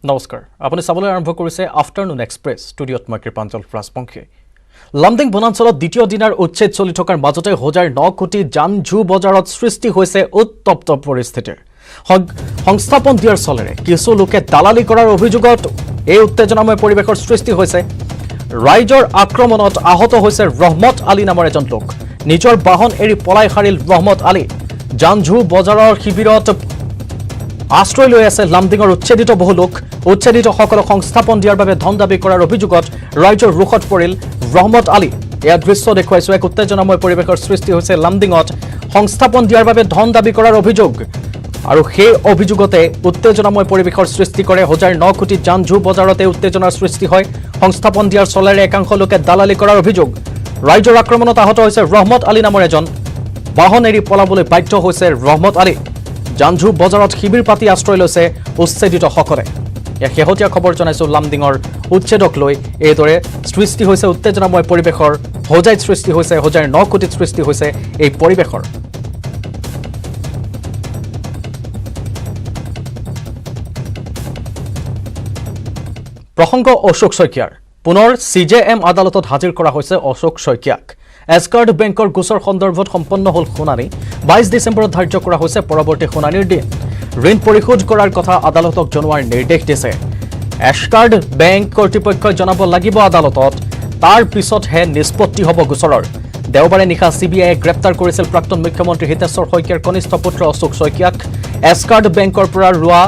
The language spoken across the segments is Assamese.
নমস্কাৰ আপুনি চাবলৈ আৰম্ভ কৰিছে আফটাৰনুন এক্সপ্ৰেছ ষ্টুডিঅ'ত মই কৃপাঞ্জল ৰাজবংশী লামডিং বনাঞ্চলত দ্বিতীয় দিনাৰ উচ্ছেদ চলি থকাৰ মাজতে হোজাৰ 9 কোটি জানঝু বজাৰত সৃষ্টি হৈছে উত্তপ্ত পৰিস্থিতিৰ সংস্থাপন দিয়াৰ চলেৰে কিছু লোকে দালালি কৰাৰ অভিযোগত এই উত্তেজনাময় পৰিৱেশৰ সৃষ্টি হৈছে ৰাইজৰ আক্ৰমণত আহত হৈছে ৰহমত আলী নামৰ এজন লোক নিজৰ বাহন এৰি পলাই হাৰিল ৰহমত আলী জানঝু বজাৰৰ শিবিৰত আশ্ৰয় লৈ আছে লামডিঙৰ উচ্ছেদিত বহু লোক উচ্ছেদিত সকলক সংস্থাপন দিয়াৰ বাবে ধন দাবী কৰাৰ অভিযোগত ৰাইজৰ ৰুখত পৰিল ৰহমত আলী এয়া দৃশ্য দেখুৱাইছো এক উত্তেজনাময় পৰিৱেশৰ সৃষ্টি হৈছে লামডিঙত সংস্থাপন দিয়াৰ বাবে ধন দাবী কৰাৰ অভিযোগ আৰু সেই অভিযোগতে উত্তেজনাময় পৰিৱেশৰ সৃষ্টি কৰে হোজাৰ 9 কোটি জানঝু বজাৰতে উত্তেজনাৰ সৃষ্টি হয় সংস্থাপন দিয়াৰ চলেৰে একাংশ লোকে দালালি কৰাৰ অভিযোগ ৰাইজৰ আক্ৰমণত আহত হৈছে ৰহমত আলী নামৰ এজন বাহন এৰি পলাবলৈ বাধ্য হৈছে ৰহমত আলী জানঝু বজাৰত শিবিৰ পাতি আশ্ৰয় লৈছে উচ্ছেদিত সকলে এক শেহতীয়া খবৰ জনাইছো লামডিঙৰ উচ্ছেদক লৈ এইদৰে সৃষ্টি হৈছে উত্তেজনাময় পৰিৱেশৰ হোজাইত সৃষ্টি হৈছে হোজাৰ 9 কোটিত সৃষ্টি হৈছে এই পৰিৱেশৰ প্ৰসংগ অশোক শইকীয়াৰ পুনৰ CJM আদালতত হাজিৰ কৰা হৈছে অশোক শইকীয়াক এছকাৰ্ড বেংকৰ গোচৰ সন্দৰ্ভত সম্পন্ন হল শুনানি 22 ডিসেম্বৰত ধাৰ্য কৰা হৈছে পৰৱৰ্তী শুনানিৰ দিন ঋণ পৰিশোধ কৰাৰ কথা আদালতক জনোৱাৰ নিৰ্দেশ দিছে এছকাৰ্ড বেংক কৰ্তৃপক্ষই জনাব লাগিব আদালতত তাৰ পিছতহে নিষ্পত্তি হ'ব গোচৰৰ দেওবাৰে নিশা CBIয়ে গ্ৰেপ্তাৰ কৰিছিল প্ৰাক্তন মুখ্যমন্ত্ৰী হিতেশ্বৰ শইকীয়াৰ কনিষ্ঠ পুত্ৰ অশোক শইকীয়াক এছকাৰ্ড বেংকৰ পৰা ৰোৱা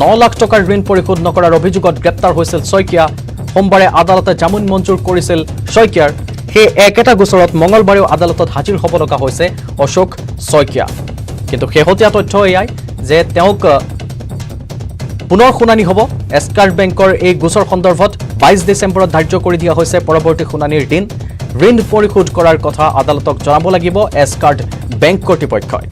9 লাখ টকাৰ ঋণ পৰিশোধ নকৰাৰ অভিযোগত গ্ৰেপ্তাৰ হৈছিল শইকীয়া সোমবাৰে আদালতে জামিন মঞ্জুৰ কৰিছিল শইকীয়াৰ সেই একেটা গোচৰত মঙ্গলবাৰেও আদালতত হাজিৰ হ'ব লগা হৈছে অশোক শইকীয়া কিন্তু শেহতীয়া তথ্য এয়াই যে তেওঁক পুনৰ শুনানি হ'ব এছকাৰ্ড বেংকৰ এই গোচৰ সন্দৰ্ভত 22 ডিসেম্বৰত ধাৰ্য কৰি দিয়া হৈছে পৰৱৰ্তী শুনানিৰ দিন ঋণ পৰিশোধ কৰাৰ কথা আদালতক জনাব লাগিব এছকাৰ্ড বেংক কৰ্তৃপক্ষই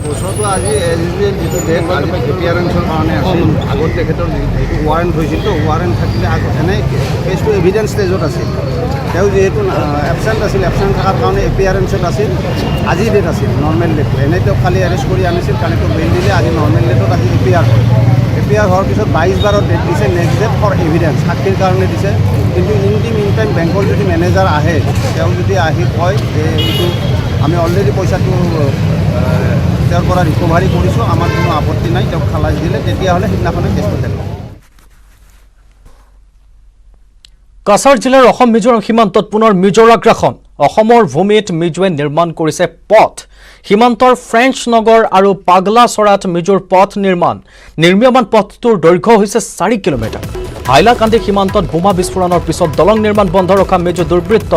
গোচৰটো আজি এছবিএল যিটো ডেট এপিয়াৰেঞ্চৰ কাৰণে আছিল আগত তেখেতৰ যিটো ৱাৰেণ্ট হৈছিল তো ৱাৰেণ্ট থাকিলে আগত এনে কেছটো এভিডেঞ্চ ষ্টেজত আছিল তেওঁ যিহেতু এবচেণ্ট আছিল এবচেণ্ট থকাৰ কাৰণে এপিয়াৰেঞ্চত আছিল আজি ডেট আছিল নৰ্মেল ডেট এনেই তেওঁক খালি এৰেষ্ট কৰি আনিছিল কালি তেওঁক বেইল দিলে আজি নৰ্মেল ডেটত আজি এপিয়াৰ হয় এপিয়াৰ হোৱাৰ পিছত 22 বাৰত ডেট দিছে নেক্সট ডেট ফৰ এভিডেঞ্চ সাক্ষীৰ কাৰণে দিছে কিন্তু ইন টাইম বেংকৰ যদি মেনেজাৰ আহে তেওঁ যদি আহি কয় যে এইটো আমি অলৰেডি পইচাটো তেওঁৰ পৰা ৰিকভাৰী কৰিছোঁ আমাৰ কোনো আপত্তি নাই তেওঁক খালাচ দিলে তেতিয়াহ'লে সিদিনাখনে কেছটো খেলিব কাছাৰ জিলাৰ অসম মিজোৰাম সীমান্তত পুনৰ মিজোৰ আগ্ৰাসন অসমৰ ভূমিত মিজোৱে নিৰ্মাণ কৰিছে পথ সীমান্তৰ ফ্ৰেঞ্চ নগৰ আৰু পাগলাচৰাত মিজোৰ পথ নিৰ্মীয়মান পথটোৰ দৈৰ্ঘ্য হৈছে 4 কিলোমিটাৰ হাইলাকান্দি সীমান্তত বোমা বিস্ফোৰণৰ পিছত দলং নিৰ্মাণ বন্ধ ৰখা মিজো দুৰ্বৃত্ত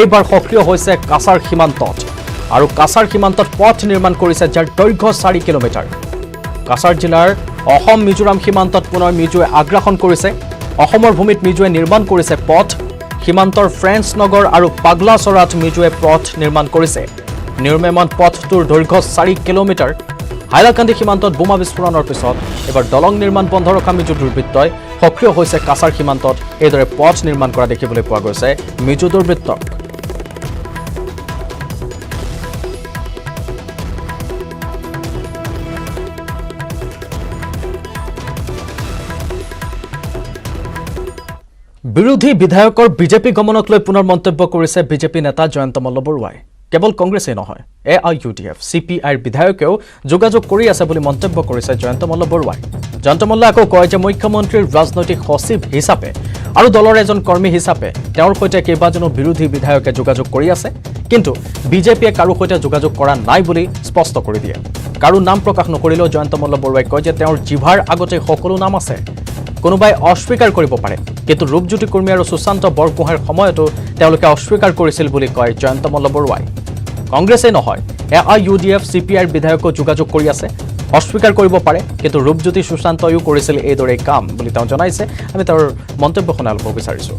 এইবাৰ সক্ৰিয় হৈছে কাছাৰ সীমান্তত আৰু কাছাৰ সীমান্তত পথ নিৰ্মাণ কৰিছে যাৰ দৈৰ্ঘ্য 4 কিলোমিটাৰ কাছাৰ জিলাৰ অসম মিজোৰাম সীমান্তত পুনৰ মিজোৱে আগ্ৰাসন কৰিছে অসমৰ ভূমিত মিজোৱে নিৰ্মাণ কৰিছে পথ সীমান্তৰ ফ্ৰেঞ্চ নগৰ আৰু পাগলাচৰাত মিজোৱে পথ নিৰ্মাণ কৰিছে নিৰ্মীয়মান পথটোৰ দৈৰ্ঘ্য 4 কিলোমিটাৰ হাইলাকান্দি সীমান্তত বোমা বিস্ফোৰণৰ পিছত এবাৰ দলং নিৰ্মাণ বন্ধ ৰখা মিজো দুৰ্বৃত্তই সক্ৰিয় হৈছে কাছাৰ সীমান্তত এইদৰে পথ নিৰ্মাণ কৰা দেখিবলৈ পোৱা গৈছে মিজো দুৰ্বৃত্তক বিৰোধী বিধায়কৰ বিজেপি গমনক লৈ পুনৰ মন্তব্য কৰিছে বিজেপি নেতা জয়ন্ত মল্ল বৰুৱাই কেৱল কংগ্ৰেছেই নহয় AIUDF CPIৰ বিধায়কেও যোগাযোগ কৰি আছে বুলি মন্তব্য কৰিছে জয়ন্ত মল্ল বৰুৱাই জয়ন্ত মল্লই আকৌ কয় যে মুখ্যমন্ত্ৰীৰ ৰাজনৈতিক সচিব হিচাপে আৰু দলৰ এজন কৰ্মী হিচাপে তেওঁৰ সৈতে কেইবাজনো বিৰোধী বিধায়কে যোগাযোগ কৰি আছে কিন্তু বিজেপিয়ে কাৰো সৈতে যোগাযোগ কৰা নাই বুলি স্পষ্ট কৰি দিয়ে কাৰো নাম প্ৰকাশ নকৰিলেও জয়ন্ত মল্ল বৰুৱাই কয় যে তেওঁৰ জিভাৰ আগতে সকলো নাম আছে কোনোবাই অস্বীকাৰ কৰিব পাৰে কিন্তু ৰূপজ্যোতি কুৰ্মী আৰু সুশান্ত বৰগোহাঁইৰ সময়তো তেওঁলোকে অস্বীকাৰ কৰিছিল বুলি কয় জয়ন্ত মল্ল বৰুৱাই কংগ্ৰেছেই নহয় AIUDF CPIৰ বিধায়কো যোগাযোগ কৰি আছে অস্বীকাৰ কৰিব পাৰে কিন্তু ৰূপজ্যোতি সুশান্তয়ো কৰিছিল এইদৰে কাম বুলি তেওঁ জনাইছে আমি তেওঁৰ মন্তব্য শুনাব বিচাৰিছো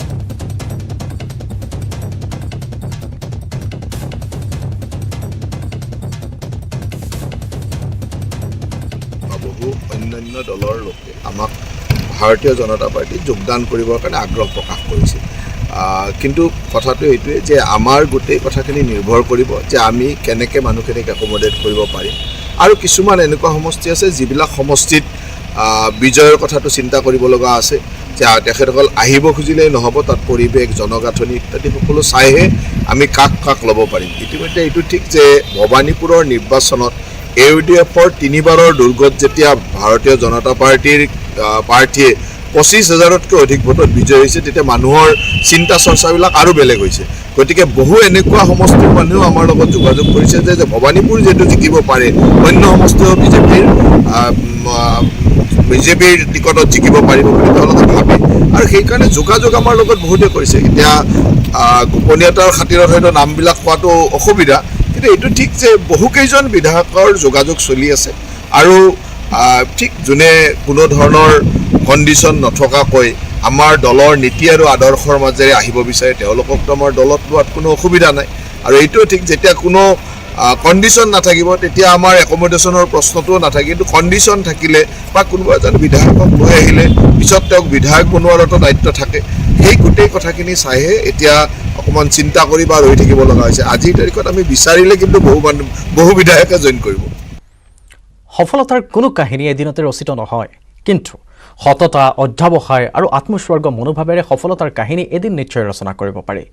বহু অন্যান্য দলৰ লোকে আমাক ভাৰতীয় জনতা পাৰ্টি যোগদান কৰিবৰ কাৰণে আগ্ৰহ প্ৰকাশ কৰিছিল কিন্তু কথাটো এইটোৱে যে আমাৰ গোটেই কথাখিনি নিৰ্ভৰ কৰিব যে আমি কেনেকৈ মানুহখিনিক একমোডেট কৰিব পাৰিম আৰু কিছুমান এনেকুৱা সমষ্টি আছে যিবিলাক সমষ্টিত বিজয়ৰ কথাটো চিন্তা কৰিব লগা আছে যে তেখেতসকল আহিব খুজিলেই নহ'ব তাত পৰিৱেশ জনগাঁথনি ইত্যাদি সকলো চাইহে আমি কাক কাক ল'ব পাৰিম ইতিমধ্যে এইটো ঠিক যে ভৱানীপুৰৰ নিৰ্বাচনত AUDFৰ 3বাৰৰ দুৰ্গত যেতিয়া ভাৰতীয় জনতা পাৰ্টীৰ প্ৰাৰ্থীয়ে 25,000তকৈ অধিক ভোটত বিজয় হৈছে তেতিয়া মানুহৰ চিন্তা চৰ্চাবিলাক আৰু বেলেগ হৈছে গতিকে বহু এনেকুৱা সমষ্টিৰ মানুহেও আমাৰ লগত যোগাযোগ কৰিছে যে ভৱানীপুৰ যিহেতু জিকিব পাৰে অন্য সমষ্টিও বিজেপিৰ টিকটত জিকিব পাৰিব বুলি তেওঁলোকে ভাবে আৰু সেইকাৰণে যোগাযোগ আমাৰ লগত বহুতে কৰিছে এতিয়া গোপনীয়তাৰ খাতিৰত হয়তো নামবিলাক কোৱাটো অসুবিধা কিন্তু এইটো ঠিক যে বহুকেইজন বিধায়কৰ যোগাযোগ চলি আছে আৰু ঠিক যোনে কোনো ধৰণৰ কণ্ডিশ্যন নথকাকৈ আমাৰ দলৰ নীতি আৰু আদৰ্শৰ মাজেৰে আহিব বিচাৰে তেওঁলোককতো আমাৰ দলত লোৱাত কোনো অসুবিধা নাই আৰু এইটো ঠিক যেতিয়া কোনো কণ্ডিশ্যন নাথাকিব তেতিয়া আমাৰ একমোডেশ্যনৰ প্ৰশ্নটোও নাথাকে কিন্তু কণ্ডিশ্যন থাকিলে বা কোনোবা এজন বিধায়কক লৈ আহিলে পিছত তেওঁক বিধায়ক বনোৱাৰ এটা দায়িত্ব থাকে সেই গোটেই কথাখিনি চাইহে এতিয়া অকণমান চিন্তা কৰি বা ৰৈ থাকিব লগা হৈছে আজিৰ তাৰিখত আমি বিচাৰিলে কিন্তু বহু বিধায়কে জইন কৰিব সফলতাৰ কোনো কাহিনী এদিনতে ৰচিত নহয় কিন্তু সততা অধ্যাৱসায় আৰু আত্মোৎসৰ্গ মনোভাৱেৰে সফলতাৰ কাহিনী এদিন নিশ্চয় ৰচনা কৰিব পাৰি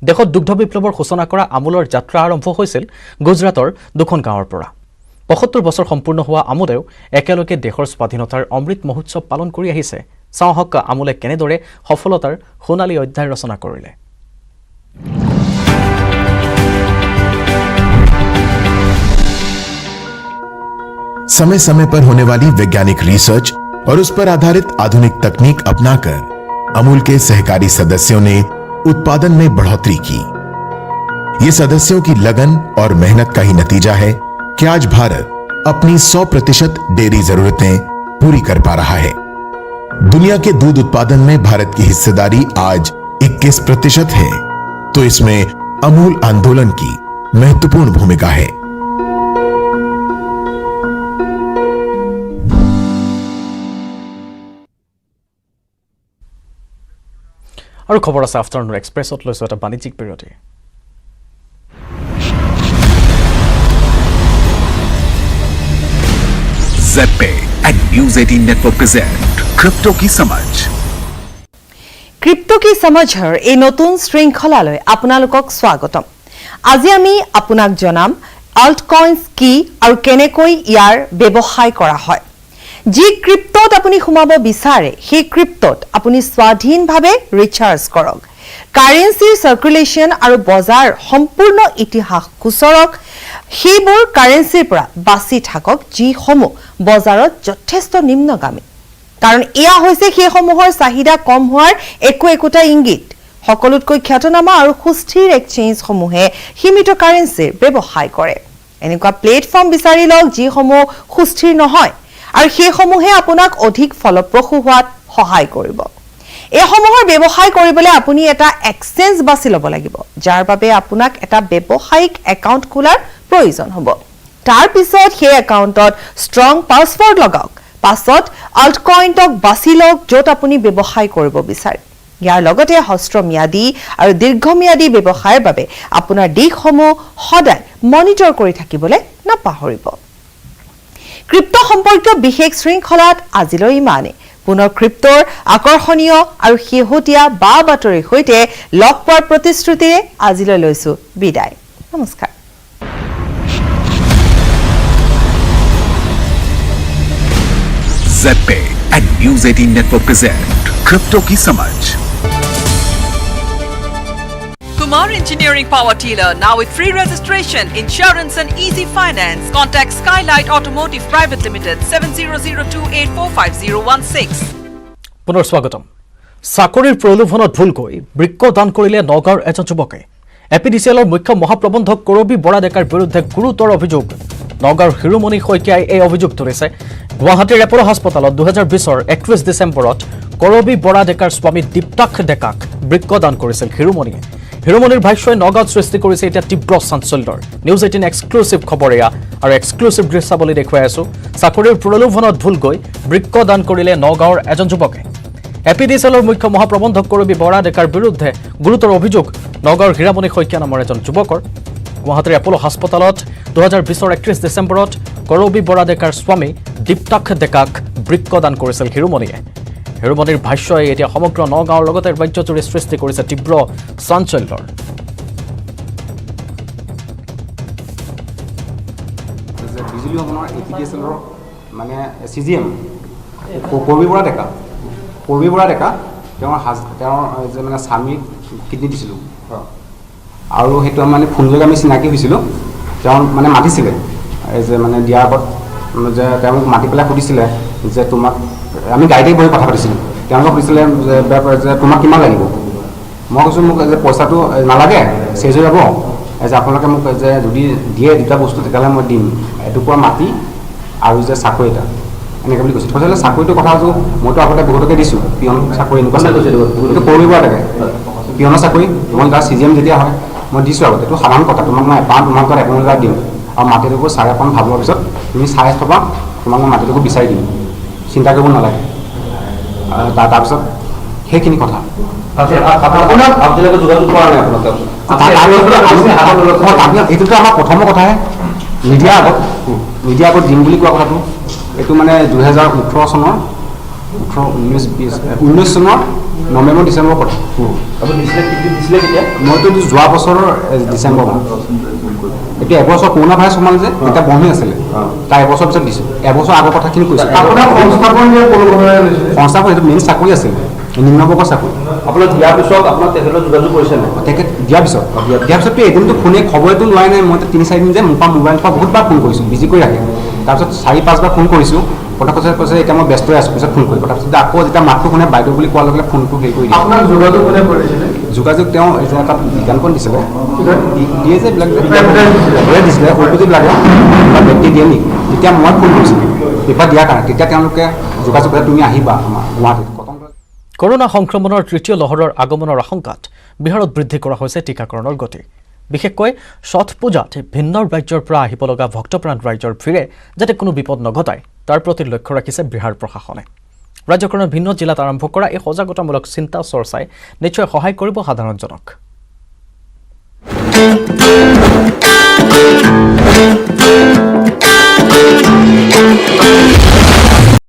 দেশত দুগ্ধ বিপ্লৱৰ সূচনা কৰা আমুলৰ যাত্ৰা আৰম্ভ হৈছিল গুজৰাটৰ দুখন গাঁৱৰ পৰা ৭৫ বছৰ সম্পূৰ্ণ হোৱা আমুলেও একেলগে দেশৰ স্বাধীনতাৰ অমৃত মহোৎসৱ পালন কৰি আহিছে চাওঁ হওক আমুলে কেনেদৰে সফলতাৰ সোণালী অধ্যায় ৰচনা কৰিলে समय समय पर होने वाली वैज्ञानिक रिसर्च और उस पर आधारित आधुनिक तकनीक अपनाकर अमूल के सहकारी सदस्यों ने उत्पादन में बढ़ोतरी की ये सदस्यों की लगन और मेहनत का ही नतीजा है कि आज भारत अपनी 100% डेयरी जरूरतें पूरी कर पा रहा है दुनिया के दूध उत्पादन में भारत की हिस्सेदारी आज 21% है तो इसमें अमूल आंदोलन की महत्वपूर्ण भूमिका है আৰু খবৰ আছে আফটাৰনুন এক্সপ্ৰেছত লৈছো এটা বাণিজ্যিক বিৰতি ZPay and News 18 Network present Crypto की समझ ক্ৰিপ্টো কি সমঝৰ এই নতুন শৃংখলালৈ আপোনালোকক স্বাগতম আজি আমি আপোনাক জনাম অল্ট কইন্স কি আৰু কেনেকৈ ইয়াৰ ব্যৱসায় কৰা হয় যি ক্ৰিপ্টোত আপুনি সোমাব বিচাৰে সেই ক্ৰিপ্টোত আপুনি স্বাধীনভাৱে ৰিচাৰ্জ কৰক কাৰেন্সিৰ সাৰ্কুলেশন আৰু বজাৰ সম্পূৰ্ণ ইতিহাস খুচৰক সেইবোৰ কাৰেন্সিৰ পৰা বাছি থাকক যিসমূহ বজাৰত যথেষ্ট নিম্নগামী কাৰণ এয়া হৈছে সেইসমূহৰ চাহিদা কম হোৱাৰ একোটা ইংগিত সকলোতকৈ খ্যাতনামা আৰু সুস্থিৰ এক্সচেঞ্জসমূহে সীমিত কাৰেন্সিৰ ব্যৱসায় কৰে এনেকুৱা প্লেটফৰ্ম বিচাৰি লওক যিসমূহ সুস্থিৰ নহয় আৰু সেইসমূহে আপোনাক অধিক ফলপ্ৰসূ হোৱাত সহায় কৰিব এসমূহৰ ব্যৱসায় কৰিবলৈ আপুনি এটা এক্সচেঞ্জ বাছি ল'ব লাগিব যাৰ বাবে আপোনাক এটা ব্যৱসায়িক একাউণ্ট খোলাৰ প্ৰয়োজন হ'ব তাৰ পিছত সেই একাউণ্টত ষ্ট্ৰং পাছৱৰ্ড লগাওক পাছত অল্টকইনক বাছি লওক য'ত আপুনি ব্যৱসায় কৰিব বিচাৰে ইয়াৰ লগতে হস্ত্ৰম্যাদী আৰু দীৰ্ঘম্যাদী ব্যৱসায়ৰ বাবে আপোনাৰ দিশসমূহ সদায় মনিটৰ কৰি থাকিবলৈ নাপাহৰিব ক্ৰিপ্টো সম্পৰ্কীয় বিশেষ শৃংখলাত আজিলৈ ইমানে পুনৰ ক্ৰিপ্টোৰ আকৰ্ষণীয় আৰু শেহতীয়া বা বাতৰিৰ সৈতে লগ পোৱাৰ প্ৰতিশ্ৰুতিৰে আজিলৈ লৈছো বিদায় নমস্কাৰ ZPay and News 18 Network present Crypto की समझ Kumar Engineering Power Dealer now with free registration, insurance and easy finance. Contact Skylight Automotive Private Limited 7002845016. পুনৰ স্বাগতম চাকৰিৰ প্ৰলোভনত ভুলকৈ বৃক্ক দান কৰিলে নগাঁৱৰ এজন যুৱকে এপিডিচিএলৰ মুখ্য মহাপ্ৰবন্ধক কৰবী বৰা ডেকাৰ বিৰুদ্ধে গুৰুতৰ অভিযোগ নগাঁৱৰ হিৰুমণি শইকীয়াই এই অভিযোগ তুলিছে গুৱাহাটীৰ এপলো হাস্পতালত 2020ৰ 31 ডিচেম্বৰত কৰবী বৰা ডেকাৰ স্বামী দীপ্তাক্ষ ডেকাক বৃক্ক দান কৰিছিল হিৰুমণিয়ে হিৰুমণিৰ ভাষ্যই নগাঁৱত সৃষ্টি কৰিছে এতিয়া তীব্ৰ চাঞ্চল্যৰ নিউজ 18 এক্সক্লুসিভ খবৰ এয়া আৰু এক্সক্লুসিভ দৃশ্যাৱলী দেখুৱাই আছো চাকৰিৰ প্ৰলোভনত ভুল গৈ বৃক্ক দান কৰিলে নগাঁৱৰ এজন যুৱকে এপিডিচিএলৰ মুখ্য মহাপ্ৰবন্ধক কৰবী বৰা ডেকাৰ বিৰুদ্ধে গুৰুতৰ অভিযোগ নগাঁৱৰ হীৰামণি শইকীয়া নামৰ এজন যুৱকৰ। গুৱাহাটীৰ এপ'লো হাস্পতালত 2020 31 ডিচেম্বৰত কৰবী বৰা ডেকাৰ স্বামী দীপ্তাক ডেকাক বৃক্কদান কৰিছিল হিৰুমণিয়ে। হিৰুমণিৰ ভাষ্যই এতিয়া সমগ্ৰ নগাঁৱৰ লগতে ৰাজ্যজুৰি সৃষ্টি কৰিছে তীব্ৰ চাঞ্চল্যৰ। বিজুলী ভৱনৰ এপিডিচিএলৰ মানে CGM কৰবী বৰা ডেকা তেওঁৰ যে মানে স্বামীক কিডনী দিছিলোঁ আৰু সেইটো মানে ফোন যোগে আমি চিনাকি হৈছিলোঁ। তেওঁ মানে মাতিছিলে এই যে মানে দিয়াৰ আগত যে তেওঁক মাতি পেলাই সুধিছিলে যে তোমাক আমি গাড়ীতে বহি কথা পাতিছিলোঁ। তেওঁলোকে সুধিছিলে যে তোমাক কিমান লাগিব। মই কৈছোঁ মোক যে পইচাটো নালাগে চেজ হৈ যাব, যে আপোনালোকে মোক যে যদি দিয়ে দুটা বস্তু তেতিয়াহ'লে মই দিম, এটুকুৰা মাটি আৰু যে চাকৰি এটা এনেকৈ বুলি কৈছোঁ। কৈছিলে চাকৰিটোৰ কথাটো মইতো আগতে বহুতকে দিছোঁ, পিয়ন চাকৰি এনেকুৱা চাকৰি এইটো কৰিব লাগে পিয়নৰ চাকৰি। মই তাৰ CGM যেতিয়া হয় মই দিছোঁ আগতে, এইটো সাধাৰণ কথা। তোমাক মই তোমাক তাত 1,000 টকা দিম আৰু মাটিটুকু চাই অকণ ভাবোৱাৰ পিছত তুমি চাই থবা, তোমাক মই মাটিটুকু বিচাৰি দিম, চিন্তা কৰিব নালাগে। তাৰপিছত সেইখিনি কথা এইটোতো আমাৰ প্ৰথমৰ কথাহে। মিডিয়া আগত দিম বুলি কোৱা কথাটো এইটো মানে 2018 চনৰ 19 চনৰ নৱেম্বৰ ডিচেম্বৰ কথা। মইতো যোৱা বছৰৰ ডিচেম্বৰ মাহ। এতিয়া এবছৰ কৰোণা ভাইৰাছ সোমাল যে এতিয়া বন্ধ হৈ আছিলে, তাৰ এবছৰ পিছত দিছোঁ। এবছৰ আগৰ কথাখিনি কৈছোঁ। সংস্থাপন এইটো মেইন চাকৰি আছিল, নিম্নবৰ্গৰ চাকৰি। আপোনাৰ দিয়াৰ পিছত আপোনাৰ তেখেতৰ যোগাযোগ কৰিছে নাই? তেখেত দিয়াৰ পিছততো এদিনটো ফোনে খবৰটো লোৱাই নাই। মই 3-4 দিন যে মোৰ পৰা মোবাইলৰ পৰা বহুতবাৰ ফোন কৰিছোঁ, বিজি কৰি ৰাখে। তাৰপিছত 4-5 বাৰ ফোন কৰিছোঁ, কথা কৈছে এতিয়া মই ব্যস্ত হৈ আছোঁ, পিছত ফোন কৰিব। তাৰপিছত আকৌ যেতিয়া মাতটো শুনে বাইদেউ বুলি কোৱাৰ লগে লগে ফোনটো হেৰি কৰি দিয়ে। আপোনাৰ যোগাযোগ কোনে কৰিছিলে? যোগাযোগ তেওঁ এটা বিজ্ঞানখন দিছিলে, দিয়ে যে এইবিলাক দিছিলে সৰুবিলাকে ব্যক্তি দিয়ে নেকি। তেতিয়া মই ফোন কৰিছিলোঁ পেপাৰ দিয়াৰ কাৰণে। তেতিয়া তেওঁলোকে যোগাযোগ কৰে তুমি আহিবা আমাৰ গুৱাহাটীত। কৰোনা সংক্ৰমণৰ তৃতীয় লহৰৰ আগমনৰ আশংকাত বিহাৰত বৃদ্ধি কৰা হৈছে টীকাকৰণৰ গতি। বিশেষকৈ ছঠ পূজাত ভিন্ন ৰাজ্যৰ পৰা আহিব লগা ভক্তপ্ৰাণ ৰাইজৰ ভিৰে যাতে কোনো বিপদ নঘটায় তাৰ প্ৰতি লক্ষ্য ৰাখিছে বিহাৰ প্ৰশাসনে। ৰাজ্যখনৰ ভিন্ন জিলাত আৰম্ভ কৰা এই সজাগতামূলক চিন্তা চৰ্চাই নিশ্চয় সহায় কৰিব সাধাৰণজনক।